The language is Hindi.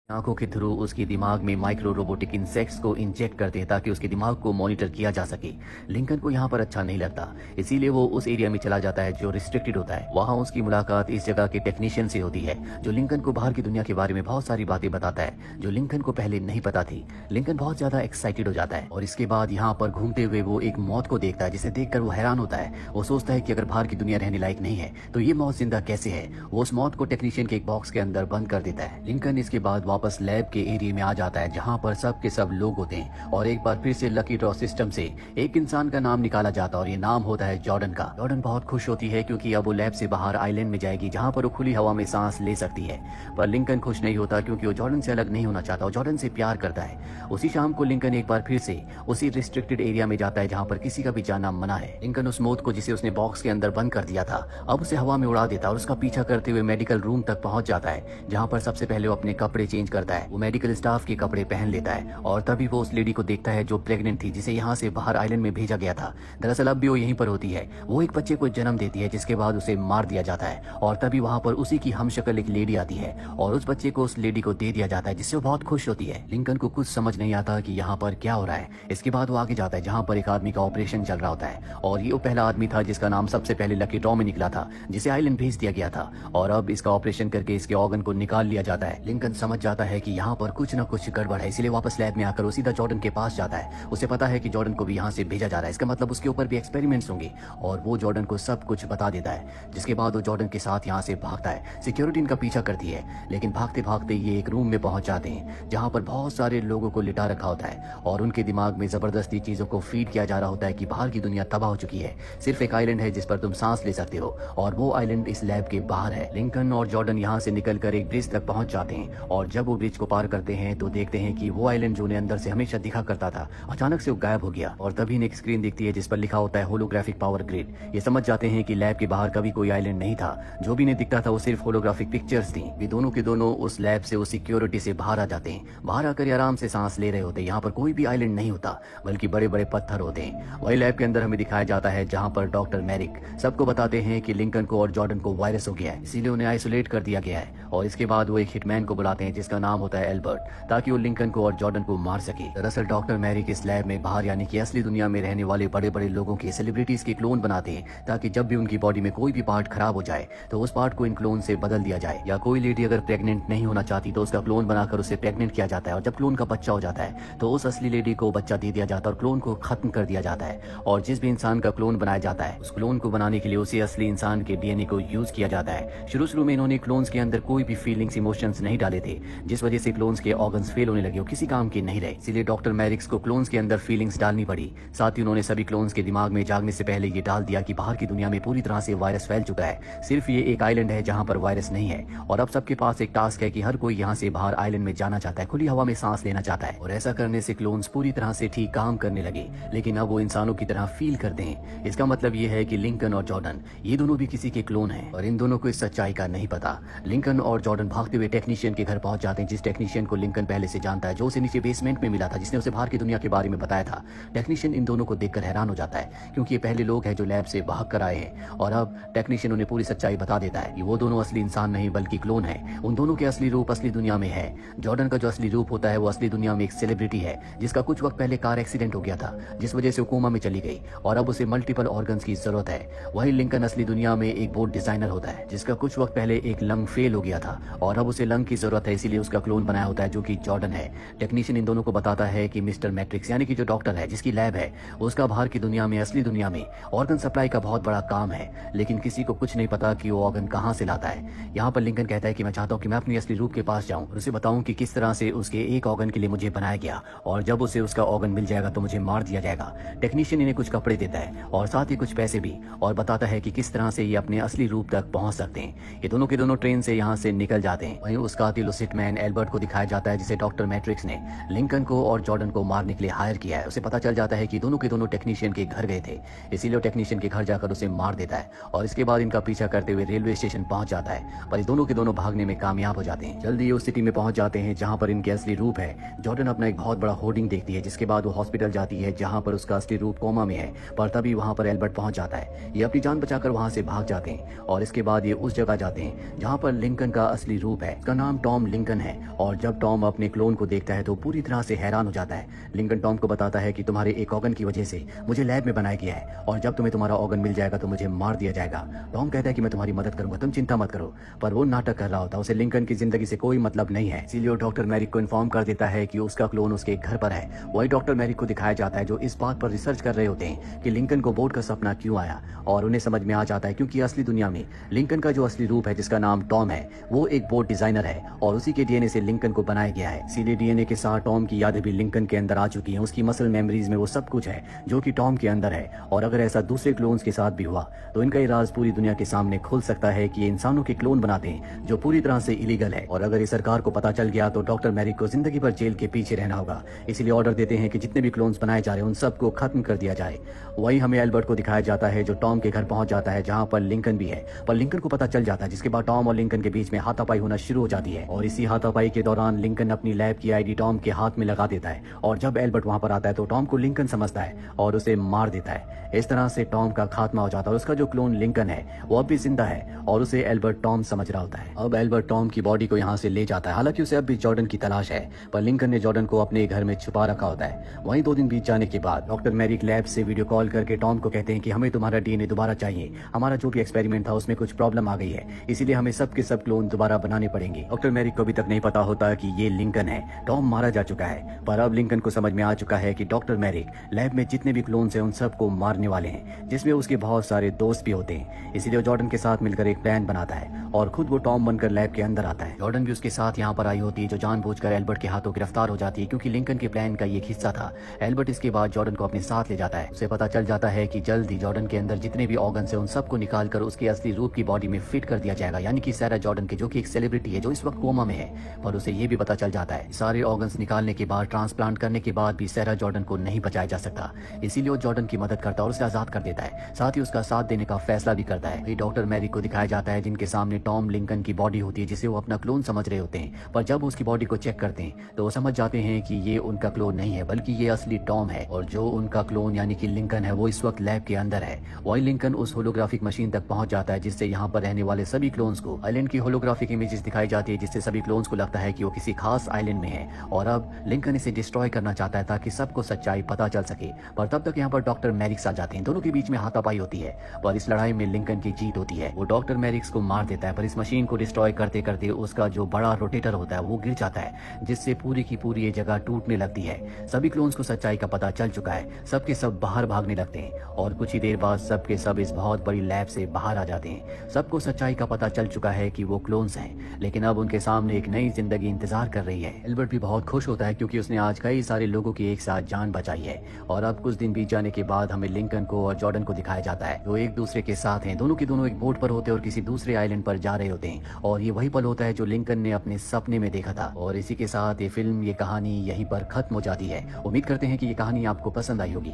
आंखों के थ्रू उसके दिमाग में माइक्रो रोबोटिक इंसेक्ट्स को इंजेक्ट करते हैं ताकि उसके दिमाग को मॉनिटर किया जा सके। लिंकन को यहाँ पर अच्छा नहीं लगता, इसीलिए वो उस एरिया में चला जाता है जो रिस्ट्रिक्टेड होता है। वहाँ उसकी मुलाकात इस जगह के टेक्नीशियन से होती है जो लिंकन को बाहर की दुनिया के बारे में बहुत सारी बातें बताता है जो लिंकन को पहले नहीं पता थी। लिंकन बहुत ज्यादा एक्साइटेड हो जाता है और इसके बाद यहाँ पर घूमते हुए वो एक मौत को देखता है जिसे देखकर वो हैरान होता है। वो सोचता है कि अगर बाहर की दुनिया रहने लायक नहीं है तो ये मौत जिंदा कैसे है। वो उस मौत को टेक्नीशियन के एक बॉक्स के अंदर बंद कर देता है। लिंकन इसके बाद वापस लैब के एरिया में आ जाता है जहाँ पर सब के सब लोग होते हैं और एक बार फिर से लकी ड्रॉ सिस्टम से एक इंसान का नाम निकाला जाता है और ये नाम होता है जॉर्डन का। जॉर्डन बहुत खुश होती है क्योंकि अब वो लैब से बाहर आइलैंड में जाएगी जहाँ पर वो खुली हवा में सांस ले सकती है। पर लिंकन खुश नहीं होता क्योंकि वो जॉर्डन से अलग नहीं होना चाहता, वो जॉर्डन से प्यार करता है। उसी शाम को लिंकन एक बार फिर से उसी रिस्ट्रिक्टेड एरिया में जाता है जहाँ पर किसी का भी जाना मना है। लिंकन उस मौत को जिसे उसने बॉक्स के अंदर बंद कर दिया था अब उसे हवा में उड़ा देता है और उसका पीछा करते हुए मेडिकल रूम तक पहुंच जाता है जहाँ पर सबसे पहले वो अपने कपड़े चेंज करता है। वो मेडिकल स्टाफ के कपड़े पहन लेता है और तभी वो उस लेडी को देखता है जो प्रेग्नेंट थी जिसे यहाँ से बाहर आइलैंड में भेजा गया था। दरअसल अब भी वो यहीं पर होती है। वो एक बच्चे को जन्म देती है जिसके बाद उसे मार दिया जाता है और तभी वहाँ पर उसी की हमशक्ल एक लेडी आती है और उस बच्चे को उस लेडी को दे दिया जाता है जिससे वो बहुत खुश होती है। लिंकन को कुछ समझ नहीं आता कि यहाँ पर क्या हो रहा है। इसके बाद वो आगे जाता है जहाँ पर एक आदमी का ऑपरेशन चल रहा होता है और ये वो पहला आदमी था जिसका नाम सबसे पहले लकी ड्रॉ में निकला था जिसे आइलैंड भेज दिया गया था और अब इसका ऑपरेशन करके इसके ऑर्गन को निकाल लिया जाता है। लिंकन समझ जाता है कि यहाँ पर कुछ न कुछ गड़बड़ है, इसलिए वापस लैब में आकर वो सीधा जॉर्डन के पास जाता है। उसे पता है कि जॉर्डन को भी यहाँ से भेजा जा रहा है, इसका मतलब उसके ऊपर भी एक्सपेरिमेंट्स होंगे और वो जॉर्डन को सब कुछ बता देता है। जिसके बाद वो जॉर्डन के साथ यहाँ से भागता है। सिक्योरिटी इनका पीछा करती है लेकिन भागते भागते ये एक रूम में पहुंच जाते हैं जहाँ पर बहुत सारे लोगों को लिटा रखा होता है और उनके दिमाग में जबरदस्ती चीजों को फीड किया जा रहा होता है कि बाहर की दुनिया तबाह हो चुकी है, सिर्फ एक आइलैंड है जिस पर तुम सांस ले सकते हो और वो आइलैंड इस लैब के बाहर है। लिंकन और जॉर्डन यहाँ से निकलकर एक ब्रिज तक पहुंच जाते हैं और जब वो ब्रिज को पार करते हैं तो देखते हैं कि वो आइलैंड जो उन्हें अंदर से हमेशा दिखा करता था अचानक से वो गायब हो गया और तभी एक स्क्रीन दिखती है जिस पर लिखा होता है होलोग्राफिक पावर ग्रिड। ये समझ जाते हैं कि लैब के बाहर कभी कोई आइलैंड नहीं था, जो भी इन्हें दिखता था वो सिर्फ होलोग्राफिक पिक्चर्स थी। वे दोनों के दोनों उस लैब से उस सिक्योरिटी से बाहर आ जाते हैं। बाहर आकर आराम से सांस ले रहे होते हैं। यहाँ पर कोई भी आइलैंड नहीं होता बल्कि बड़े बड़े पत्थर होते हैं। वही लैब के अंदर हमें दिखाया जाता है जहाँ पर डॉक्टर मैरिक सबको बताते हैं कि लिंकन को और जॉर्डन को वायरस हो गया है, इसीलिए उन्हें आइसोलेट कर दिया गया है और इसके बाद वो एक हिटमैन को बुलाते हैं जिसका नाम होता है एल्बर्ट, ताकि वो लिंकन को और जॉर्डन को मार सके। दरअसल डॉक्टर मैरिक इस लैब में बाहर यानी कि असली दुनिया में रहने वाले बड़े बड़े लोगों के सेलिब्रिटीज के क्लोन बनाते हैं ताकि जब भी उनकी बॉडी में कोई भी पार्ट खराब हो जाए तो उस पार्ट को इन क्लोन से बदल दिया जाए। या कोई लेडी अगर प्रेग्नेंट नहीं होना चाहती तो उसका क्लोन बनाकर उसे प्रेग्नेंट किया जाता है और जब क्लोन का बच्चा हो जाता है तो उस असली लेडी को बच्चा दे दिया जाता है और क्लोन को खत्म कर दिया जाता है। और जिस भी इंसान का क्लोन बनाया जाता है उस क्लोन को बनाने के लिए उसी असली इंसान के डीएनए को यूज किया जाता है। शुरू में इन्होंने क्लोन्स के अंदर कोई भी फीलिंग्स इमोशंस नहीं डाले थे जिस वजह से क्लोन्स के ऑर्गन्स फेल होने लगे और किसी काम के नहीं रहे, इसलिए डॉक्टर मैरिक्स को क्लोन्स के अंदर फीलिंग्स डालनी पड़ी। साथ ही उन्होंने सभी क्लोन्स के दिमाग में जागने से पहले ये डाल दिया कि बाहर की दुनिया में पूरी तरह से वायरस फैल चुका है, सिर्फ ये एक आइलैंड है जहाँ पर वायरस नहीं है और अब सबके पास एक टास्क है कि हर कोई यहाँ से बाहर आइलैंड में जाना चाहता है, खुली हवा में सांस लेना चाहता है और ऐसा करने से क्लोन्स पूरी तरह से ठीक काम करने लगे लेकिन अब वो इंसानों की तरह फील करते हैं। इसका मतलब ये है कि लिंकन और जॉर्डन ये दोनों भी किसी के क्लोन हैं और इन दोनों को इस सच्चाई का नहीं पता। लिंकन और जॉर्डन भागते हुए टेक्नीशियन के घर पहुंच जाते हैं जिस टेक्नीशियन को लिंकन पहले से जानता है, जो उसे नीचे बेसमेंट में मिला था, जिसने उसे बाहर की दुनिया के बारे में बताया था। टेक्नीशियन इन दोनों को देखकर हैरान हो जाता है क्योंकि ये पहले लोग हैं जो लैब से भाग कर आए हैं और अब टेक्नीशियन उन्हें पूरी सच्चाई बता देता है कि वो दोनों असली इंसान नहीं बल्कि क्लोन है। उन दोनों के असली रूप असली दुनिया में है। जॉर्डन का जो असली रूप होता है वो असली दुनिया में एक सेलिब्रिटी है जिसका कुछ वक्त पहले कार एक्सीडेंट हो गया था जिस वजह से वो कोमा में चली गई और अब उसे मल्टीपल ऑर्गन्स की जरूरत है। वही लिंकन असली दुनिया में एक बोट डिजाइनर होता है जिसका कुछ वक्त पहले एक लंग फेल हो गया था और अब उसे लंग की जरूरत है, इसीलिए उसका क्लोन बनाया होता है जो कि जॉर्डन है। टेक्नीशियन इन दोनों को बताता है कि मिस्टर मैट्रिक्स यानी कि जो डॉक्टर है जिसकी लैब है उसका बाहर की दुनिया में असली दुनिया में ऑर्गन सप्लाई का बहुत बड़ा काम है लेकिन किसी को कुछ नहीं पता कि वो ऑर्गन कहाँ से लाता है। यहाँ पर लिंकन कहता है कि मैं चाहता हूँ कि मैं अपनी असली रूप के पास जाऊँ और उसे बताऊँ कि किस तरह से उसके एक ऑर्गन के लिए मुझे बनाया गया और जब उसे उसका ऑर्गन मिल जाएगा तो मुझे मार दिया जाएगा। टेक्नीशियन इन्हें कुछ कपड़े देता है और साथ ही कुछ पैसे भी और बताता है कि किस तरह से ये अपने असली रूप तक पहुंच सकते हैं। ये दोनों के दोनों ट्रेन से यहाँ से निकल जाते हैं। वहीं उसका कातिल उस हिटमैन एल्बर्ट को दिखाया जाता है जिसे डॉक्टर मैट्रिक्स ने लिंकन को और जॉर्डन को मारने के लिए हायर किया है। उसे पता चल जाता है कि दोनों के दोनों टेक्नीशियन के घर गए थे, इसीलिए टेक्नीशियन के घर जाकर उसे मार देता है और इसके बाद इनका पीछा करते हुए रेलवे स्टेशन पहुंच जाता है पर ये दोनों के दोनों भागने में कामयाब हो जाते हैं। जल्दी उस सिटी में पहुंच जाते हैं जहां पर इनके असली रूप है। जॉर्डन अपना एक बहुत बड़ा होर्डिंग देखती है जिसके बाद वो हॉस्पिटल जाती है जहां पर उसका असली रूप कोमा में है पर तभी वहां पर एल्बर्ट पहुंच जाता है। ये अपनी जान बचाकर वहां से भाग जाते हैं और इसके बाद ये उस जगह जाते हैं जहां पर लिंकन का असली रूप है। उसका नाम टॉम लिंकन लिंकन है और जब टॉम अपने क्लोन को देखता है तो पूरी तरह से हैरान हो जाता है। लिंकन टॉम को बताता है कि तुम्हारे एक ऑर्गन की वजह से मुझे लैब में बनाया गया है और जब तुम्हें तुम्हारा ऑर्गन मिल जाएगा तो मुझे मार दिया जाएगा। टॉम कहता है कि मैं तुम्हारी मदद करूंगा, तुम चिंता मत करो, पर वो नाटक कर रहा होता है। उसे लिंकन की जिंदगी से कोई मतलब नहीं है, इसीलिए वो डॉक्टर मैरिक को इन्फॉर्म कर देता है कि उसका क्लोन उसके घर पर है। वही डॉक्टर मैरिक को दिखाया जाता है जो इस बात पर रिसर्च कर रहे होते हैं कि लिंकन को बोर्ड का सपना क्यों आया, और उन्हें समझ में आ जाता है क्योंकि असली दुनिया में लिंकन का जो असली रूप है जिसका नाम टॉम है वो एक बोर्ड डिजाइनर है और उसी के डीएनए से लिंकन को बनाया गया है। इसीलिए डीएनए के साथ टॉम की यादें भी लिंकन के अंदर आ चुकी हैं। उसकी मसल मेमोरीज में वो सब कुछ है जो कि टॉम के अंदर है, और अगर ऐसा दूसरे क्लोन्स के साथ भी हुआ तो इनका ये राज पूरी दुनिया के सामने खुल सकता है कि ये इंसानों के क्लोन बनाते हैं जो पूरी तरह से इलीगल है। और अगर ये सरकार को पता चल गया तो डॉक्टर मैरिक को जिंदगी भर जेल के पीछे रहना होगा। इसलिए ऑर्डर देते हैं कि जितने भी क्लोन्स बनाए जा रहे हैं उन सबको खत्म कर दिया जाए। वही हमें एल्बर्ट को दिखाया जाता है जो टॉम के घर पहुंच जाता है जहां पर लिंकन भी है, पर लिंकन को पता चल जाता है, जिसके बाद टॉम और लिंकन के बीच में हाथापाई होना शुरू हो जाती है। और इसी हाथापाई के दौरान लिंकन अपनी लैब की आईडी टॉम के हाथ में लगा देता है और जब एल्बर्ट वहां पर आता है तो टॉम को लिंकन समझता है और उसे मार देता है। इस तरह से टॉम का खात्मा हो जाता है और उसका जो क्लोन लिंकन है वो अब भी जिंदा है और उसे एल्बर्ट टॉम समझ रहा होता है। अब एल्बर्ट टॉम की बॉडी को यहाँ से ले जाता है, हालांकि उसे अब भी जॉर्डन की तलाश है, पर लिंकन ने जॉर्डन को अपने घर में छुपा रखा होता है। वहीं 2 दिन बीत जाने के बाद डॉक्टर मैरिक लैब से वीडियो कॉल करके टॉम को कहते हैं कि हमें तुम्हारा डीएनए दोबारा चाहिए, हमारा जो भी एक्सपेरिमेंट था उसमें कुछ प्रॉब्लम आ गई है, इसीलिए हमें सब के सब क्लोन दोबारा बनाने पड़ेंगे। डॉक्टर मैरिक को अभी तक नहीं पता होता कि ये लिंकन है। टॉम मारा जा चुका है, पर अब लिंकन को समझ में आ चुका है कि डॉक्टर मैरिक लैब में जितने भी क्लोन्स हैं उन सबको मारने वाले हैं, जिसमें उसके बहुत सारे दोस्त भी होते हैं। इसीलिए वो जॉर्डन के साथ मिलकर एक प्लान बनाता है और खुद वो टॉम बनकर लैब के अंदर आता है। जॉर्डन भी उसके साथ यहाँ पर आई होती है जो जानबूझकर एल्बर्ट के हाथों गिरफ्तार हो जाती है क्योंकि लिंकन के प्लान का ये एक हिस्सा था। एल्बर्ट इसके बाद जॉर्डन को अपने साथ ले जाता है। उसे पता चल जाता है कि जल्द ही जॉर्डन के अंदर जितने भी ऑर्गन्स हैं उन सबको निकालकर उसके असली रूप की बॉडी में फिट कर दिया जाएगा, यानी कि सारा जॉर्डन के जो कि एक सेलिब्रिटी है जो इस वक्त कोमा में है। पर उसे ये भी पता चल जाता है सारे ऑर्गन्स निकालने के बाद, ट्रांसप्लांट करने के बाद भी सारा जॉर्डन को नहीं बचाया जा सकता, इसीलिए वो जॉर्डन की मदद करता है और उसे आजाद कर देता है, साथ ही उसका साथ देने का फैसला भी करता है। डॉक्टर मैरिक को दिखाया जाता है जिनके सामने टॉम लिंकन की बॉडी होती है जिसे वो अपना क्लोन समझ रहे होते हैं, पर जब उसकी बॉडी को चेक करते हैं तो वो समझ जाते हैं कि ये उनका क्लोन नहीं है बल्कि ये असली टॉम है, और जो उनका क्लोन यानी कि लिंकन है वो इस वक्त लैब के अंदर है। वही लिंकन उस होलोग्राफिक मशीन तक पहुंच जाता है जिससे यहाँ पर रहने वाले सभी क्लोन्स को आइलैंड की होलोग्राफिक इमेजेस दिखाई जाती है, जिससे सभी क्लोन्स को लगता है कि वो किसी खास आइलैंड में है और अब लिंकन इसे डिस्ट्रॉय करना चाहता है ताकि सबको सच्चाई पता चल सके। पर तब तक यहाँ पर डॉक्टर मैरिक्स आ जाते हैं, दोनों के बीच में हाथापाई होती है, पर इस लड़ाई में लिंकन की जीत होती है। वो डॉक्टर मैरिक्स को मार देता है, पर इस मशीन को डिस्ट्रॉय करते करते उसका जो बड़ा रोटेटर होता है वो गिर जाता है, जिससे पूरी की पूरी ये जगह टूटने लगती है। सभी क्लोन्स को सच्चाई का पता चल चुका है, सबके सब बाहर भागने लगते हैं और कुछ ही देर बाद सबके सब इस बहुत बड़ी लैब से बाहर आ जाते हैं। सबको सच्चाई का पता चल चुका है कि वो क्लोन्स हैं, लेकिन अब उनके सामने एक नई जिंदगी इंतजार कर रही है। एल्बर्ट भी बहुत खुश होता है क्योंकि उसने आज कई सारे लोगों की एक साथ जान बचाई है। और अब कुछ दिन बीत जाने के बाद हमें लिंकन को और जॉर्डन को दिखाया जाता है जो एक दूसरे के साथ हैं। दोनों के दोनों एक बोट पर होते हैं और किसी दूसरे आइलैंड पर जा रहे होते हैं, और ये वही पल होता है जो लिंकन ने अपने सपने में देखा था। और इसी के साथ ये फिल्म, ये कहानी यहीं पर खत्म हो जाती है। उम्मीद करते हैं कि ये कहानी आपको पसंद आई होगी।